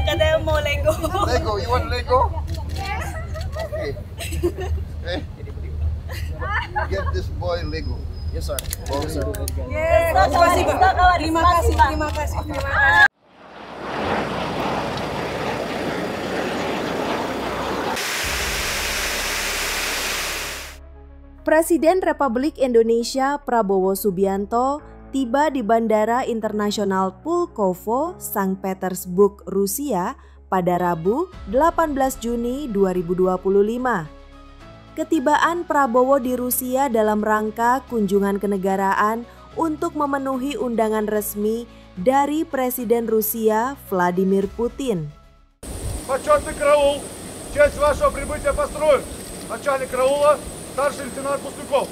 Katanya mau Lego. Lego, you want Lego? Okay. Okay. Get this boy Lego. Yes, sir. Yes, sir. Yes, terima kasih, Pak. Terima kasih, terima kasih, terima kasih. Presiden Republik Indonesia Prabowo Subianto tiba di Bandara Internasional Pulkovo, Sankt Petersburg, Rusia pada Rabu 18 Juni 2025. Ketibaan Prabowo di Rusia dalam rangka kunjungan kenegaraan untuk memenuhi undangan resmi dari Presiden Rusia Vladimir Putin. Почетный караул. В честь вашего прибытия построен. Начальник караула, старший лейтенант Пустяков.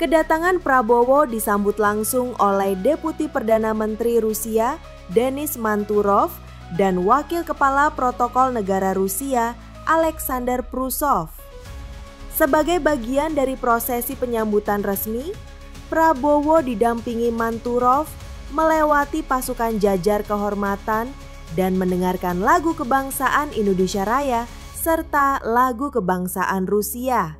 Kedatangan Prabowo disambut langsung oleh Deputi Perdana Menteri Rusia Denis Manturov dan Wakil Kepala Protokol Negara Rusia Alexander Prusov. Sebagai bagian dari prosesi penyambutan resmi, Prabowo didampingi Manturov melewati pasukan jajar kehormatan dan mendengarkan lagu kebangsaan Indonesia Raya serta lagu kebangsaan Rusia.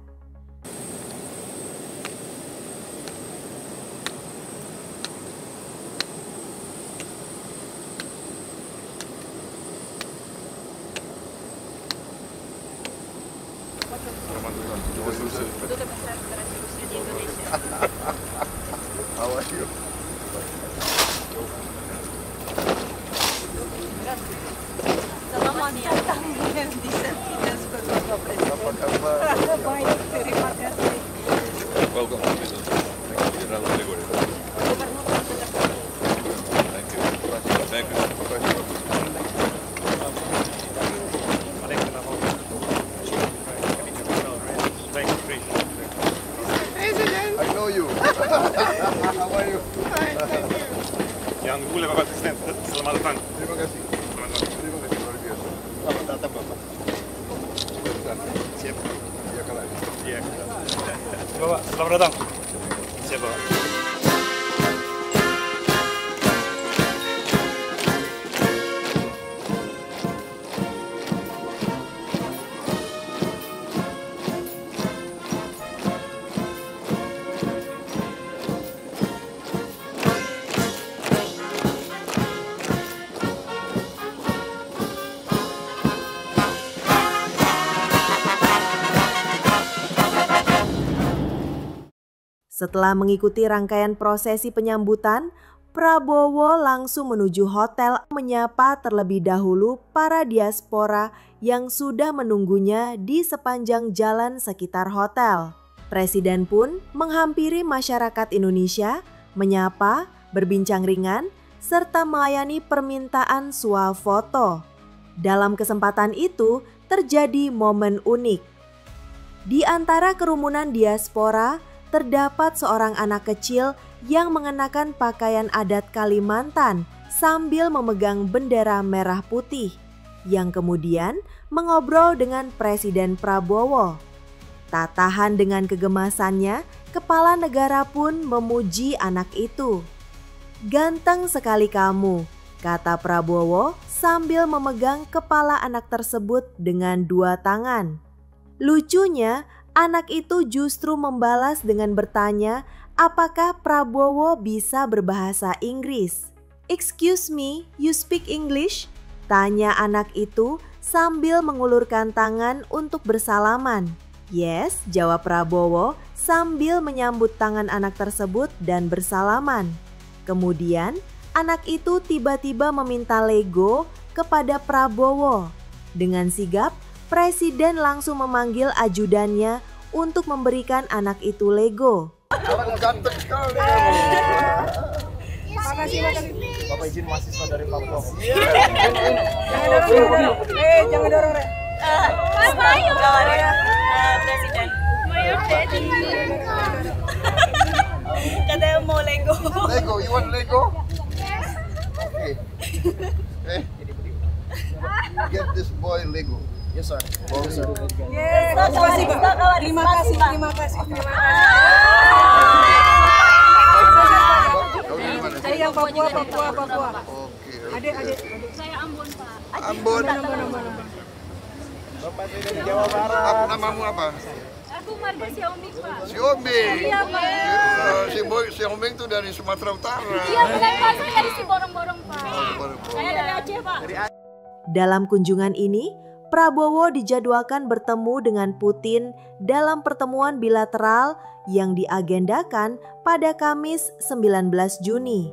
Duta Besar Federasi Rusia di Indonesia. How are you? Selamat datang di Sankt Petersburg, Bapak Presiden. Apa kabar? Baik, terima kasih. Welcome. General Gregori. Gubernur Jakarta. Thank you. Thank you. I know you. How are you? Yang mulia Bapak Presiden, selamat datang. Terima kasih. Terima kasih luar biasa. Selamat datang Bapak. Siap. Ya kalau Iya. Bapak, selamat datang. Siap Bapak. Setelah mengikuti rangkaian prosesi penyambutan, Prabowo langsung menuju hotel menyapa terlebih dahulu para diaspora yang sudah menunggunya di sepanjang jalan sekitar hotel. Presiden pun menghampiri masyarakat Indonesia, menyapa, berbincang ringan, serta melayani permintaan swafoto. Dalam kesempatan itu terjadi momen unik. Di antara kerumunan diaspora, terdapat seorang anak kecil yang mengenakan pakaian adat Kalimantan sambil memegang bendera merah putih, yang kemudian mengobrol dengan Presiden Prabowo. Tak tahan dengan kegemasannya, kepala negara pun memuji anak itu. "Ganteng sekali kamu," kata Prabowo sambil memegang kepala anak tersebut dengan dua tangan. Lucunya, anak itu justru membalas dengan bertanya apakah Prabowo bisa berbahasa Inggris. "Excuse me, you speak English?" tanya anak itu sambil mengulurkan tangan untuk bersalaman. "Yes," jawab Prabowo sambil menyambut tangan anak tersebut dan bersalaman. Kemudian, anak itu tiba-tiba meminta Lego kepada Prabowo. Dengan sigap, Presiden langsung memanggil ajudannya untuk memberikan anak itu Lego. ganteng sekali. Makasih, makasih. Bapak izin mahasiswa dari Papua. Jangan dorong, jangan dorong, Re. Ayo, Presiden. Katanya mau Lego. Lego, you want Lego? Okay. Okay. Get this boy Lego. Yes, sir. Yes, terima kasih Pak. Terima kasih. Kau dari mana? Saya yang Papua. Oke. Adik. Saya Ambon, Pak. Ambon. Bapak saya dari Jawa Barat. Namamu apa? Aku Marga Xiaomi, Pak. Siombing. Iya, Pak. Siombing itu dari Sumatera Utara. Iya, bukan Pak. Saya dari Siborong-Borong, Pak. Saya dari Aceh, Pak. Dalam kunjungan ini, Prabowo dijadwalkan bertemu dengan Putin dalam pertemuan bilateral yang diagendakan pada Kamis 19 Juni.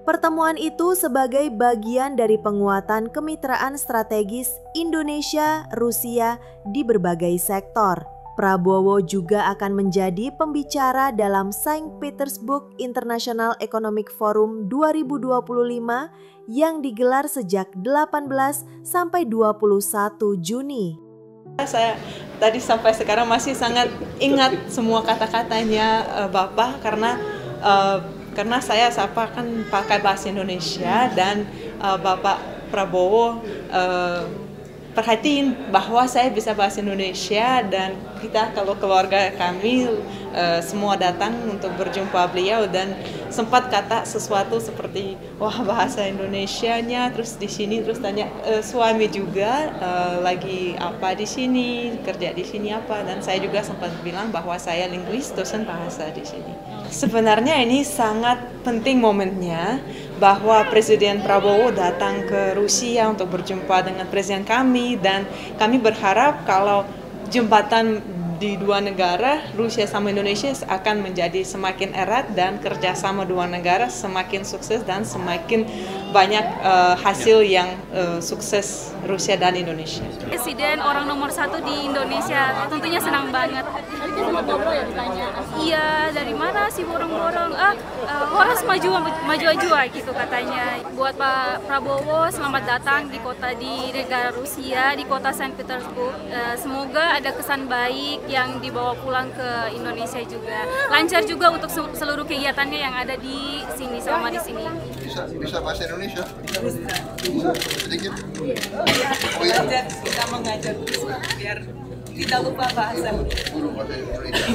Pertemuan itu sebagai bagian dari penguatan kemitraan strategis Indonesia-Rusia di berbagai sektor. Prabowo juga akan menjadi pembicara dalam Saint Petersburg International Economic Forum 2025 yang digelar sejak 18 sampai 21 Juni. Saya tadi sampai sekarang masih sangat ingat semua kata-katanya Bapak karena saya sapa kan pakai bahasa Indonesia dan Bapak Prabowo perhatiin bahwa saya bisa bahasa Indonesia dan kita kalau keluarga kami semua datang untuk berjumpa beliau dan sempat kata sesuatu seperti wah bahasa Indonesianya terus di sini terus tanya suami juga lagi apa di sini kerja di sini apa dan saya juga sempat bilang bahwa saya linguis dosen bahasa di sini. Sebenarnya ini sangat penting momennya bahwa Presiden Prabowo datang ke Rusia untuk berjumpa dengan presiden kami dan kami berharap kalau jembatan di dua negara, Rusia sama Indonesia akan menjadi semakin erat dan kerjasama dua negara semakin sukses dan semakin banyak hasil yang sukses Rusia dan Indonesia. Presiden orang nomor 1 di Indonesia, tentunya senang banget. Iya, dari mana sih borong-borong? Harus maju gitu katanya. Buat Pak Prabowo, selamat datang di negara Rusia, di kota Saint Petersburg. Semoga ada kesan baik yang dibawa pulang ke Indonesia juga. Lancar juga untuk seluruh kegiatannya yang ada di sini selama di sini. Bisa bahasa Indonesia? Bisa. Sedikit. Kita mengajar biar tidak lupa bahasa. Guru bahasa Indonesia.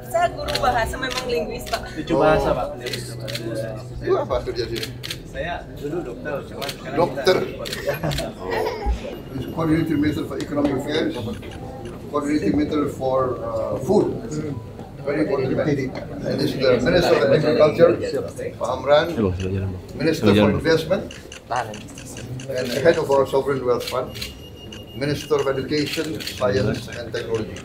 Saya guru bahasa memang linguis Pak. 7 bahasa Pak. Itu apa kerja sini? Saya dulu dokter, cuma sekarang Dokter. Coordinating Minister for Economic Affairs. Coordinating Minister for Food. Very important. And this is the Minister of Agriculture, Pak Amran. Minister for Investment. And the head of our Sovereign Wealth Fund. Minister of Education, Science and Technology.